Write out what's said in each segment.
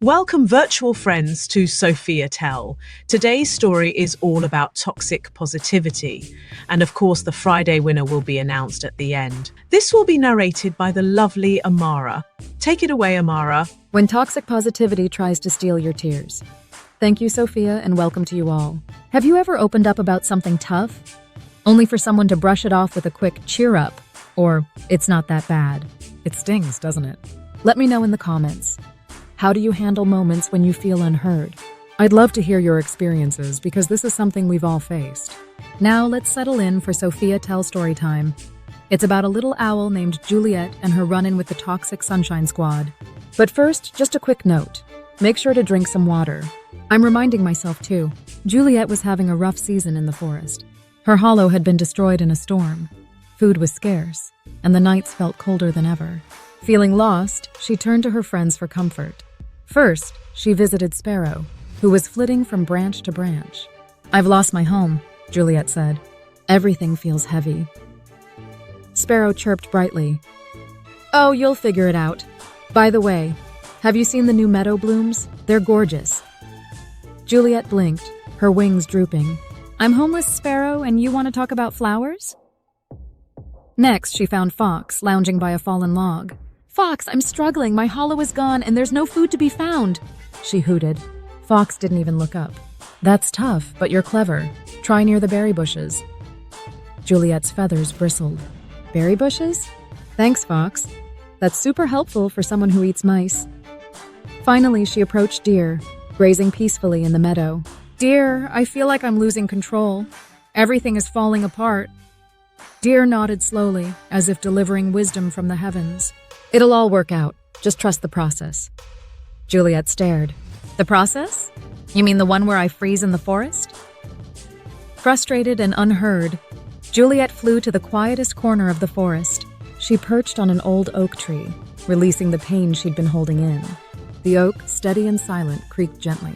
Welcome, virtual friends, to Sophia Tell. Today's story is all about toxic positivity. And of course, the Friday winner will be announced at the end. This will be narrated by the lovely Amara. Take it away, Amara. When toxic positivity tries to steal your tears. Thank you, Sophia, and welcome to you all. Have you ever opened up about something tough, only for someone to brush it off with a quick cheer up, or it's not that bad? It stings, doesn't it? Let me know in the comments. How do you handle moments when you feel unheard? I'd love to hear your experiences because this is something we've all faced. Now let's settle in for Sophia Tell story time. It's about a little owl named Juliet and her run-in with the toxic sunshine squad. But first, just a quick note. Make sure to drink some water. I'm reminding myself too. Juliet was having a rough season in the forest. Her hollow had been destroyed in a storm. Food was scarce, and the nights felt colder than ever. Feeling lost, she turned to her friends for comfort. First, she visited Sparrow, who was flitting from branch to branch. "I've lost my home," Juliet said. "Everything feels heavy." Sparrow chirped brightly. "Oh, you'll figure it out. By the way, have you seen the new meadow blooms? They're gorgeous." Juliet blinked, her wings drooping. "I'm homeless, Sparrow, and you want to talk about flowers?" Next, she found Fox lounging by a fallen log. "Fox, I'm struggling. My hollow is gone, and there's no food to be found," she hooted. Fox didn't even look up. "That's tough, but you're clever. Try near the berry bushes." Juliet's feathers bristled. "Berry bushes? Thanks, Fox. That's super helpful for someone who eats mice." Finally, she approached Deer, grazing peacefully in the meadow. "Deer, I feel like I'm losing control. Everything is falling apart." Deer nodded slowly, as if delivering wisdom from the heavens. "It'll all work out. Just trust the process." Juliet stared. "The process? You mean the one where I freeze in the forest?" Frustrated and unheard, Juliet flew to the quietest corner of the forest. She perched on an old oak tree, releasing the pain she'd been holding in. The oak, steady and silent, creaked gently.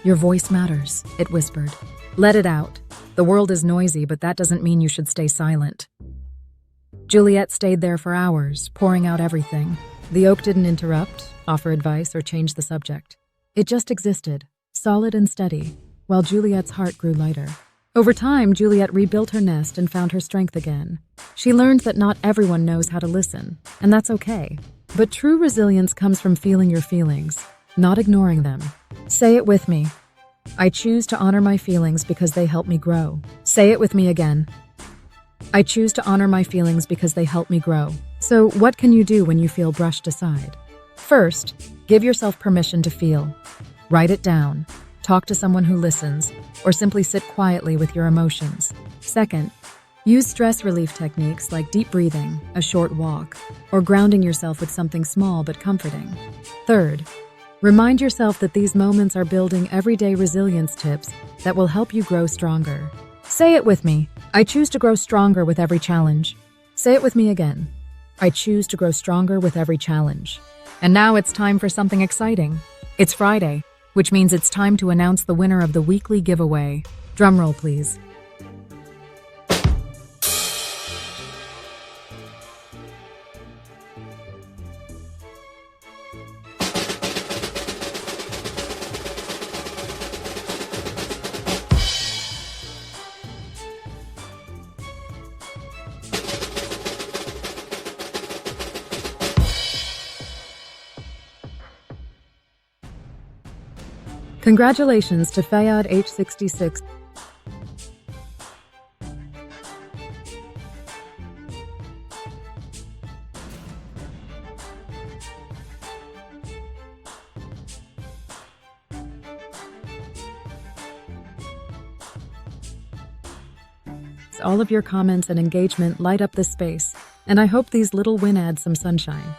"Your voice matters," it whispered. "Let it out. The world is noisy, but that doesn't mean you should stay silent." Juliet stayed there for hours, pouring out everything. The oak didn't interrupt, offer advice, or change the subject. It just existed, solid and steady, while Juliet's heart grew lighter. Over time, Juliet rebuilt her nest and found her strength again. She learned that not everyone knows how to listen, and that's okay. But true resilience comes from feeling your feelings, not ignoring them. Say it with me. I choose to honor my feelings because they help me grow. Say it with me again. I choose to honor my feelings because they help me grow. So, what can you do when you feel brushed aside? First, give yourself permission to feel. Write it down, talk to someone who listens, or simply sit quietly with your emotions. Second, use stress relief techniques like deep breathing, a short walk, or grounding yourself with something small but comforting. Third, remind yourself that these moments are building everyday resilience tips that will help you grow stronger. Say it with me. I choose to grow stronger with every challenge. Say it with me again. I choose to grow stronger with every challenge. And now it's time for something exciting. It's Friday, which means it's time to announce the winner of the weekly giveaway. Drumroll, please. Congratulations to Fayad, age 66. All of your comments and engagement light up this space, and I hope these little wins add some sunshine.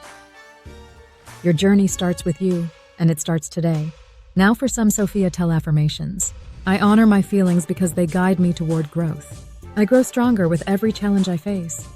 Your journey starts with you, and it starts today. Now for some Sophia Tell affirmations. I honor my feelings because they guide me toward growth. I grow stronger with every challenge I face.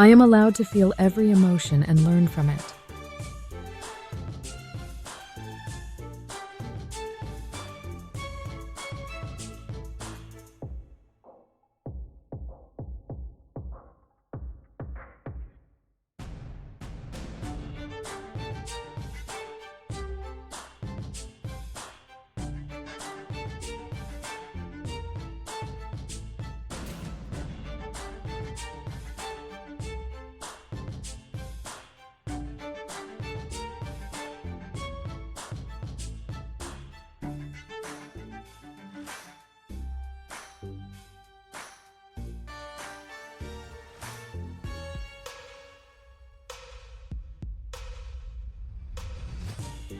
I am allowed to feel every emotion and learn from it.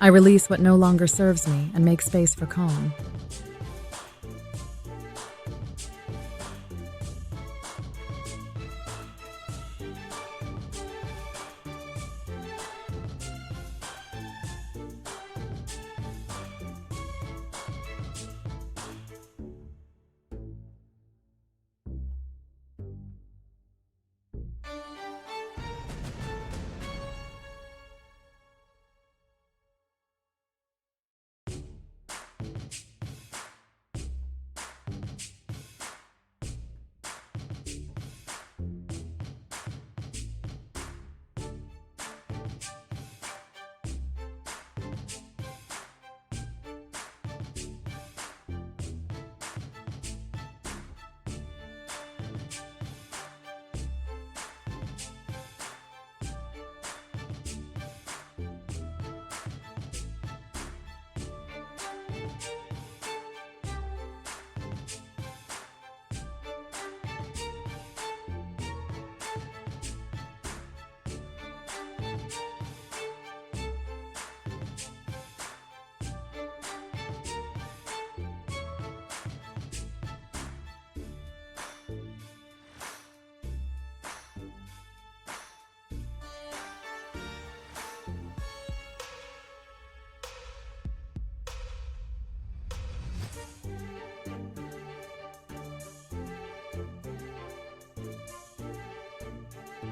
I release what no longer serves me and make space for calm.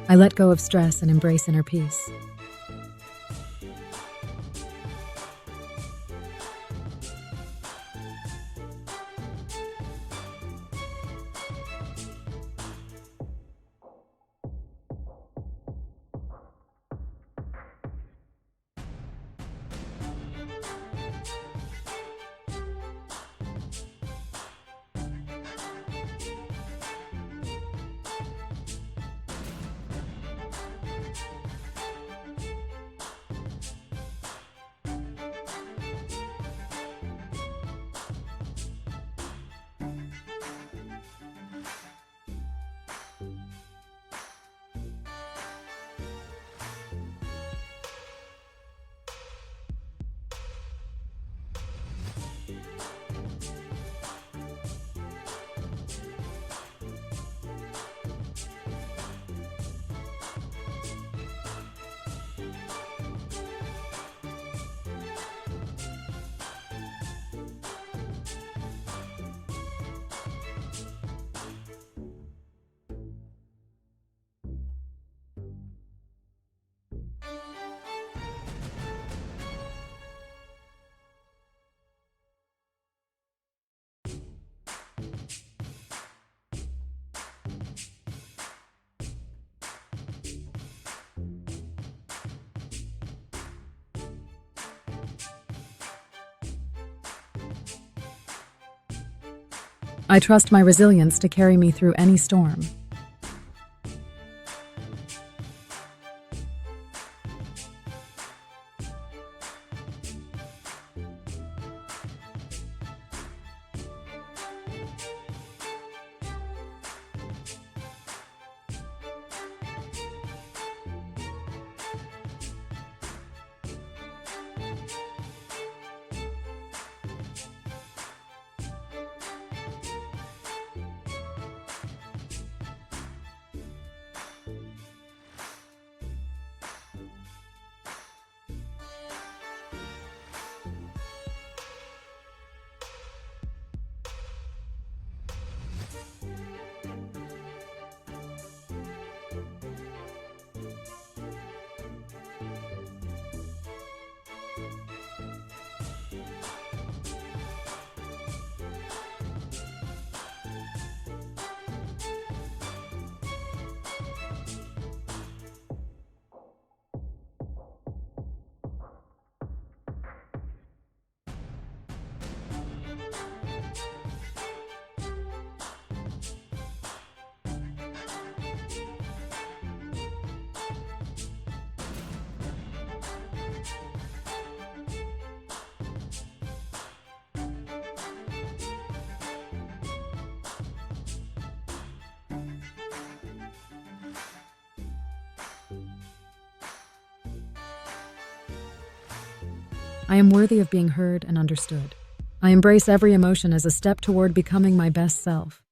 I let go of stress and embrace inner peace. I trust my resilience to carry me through any storm. I am worthy of being heard and understood. I embrace every emotion as a step toward becoming my best self.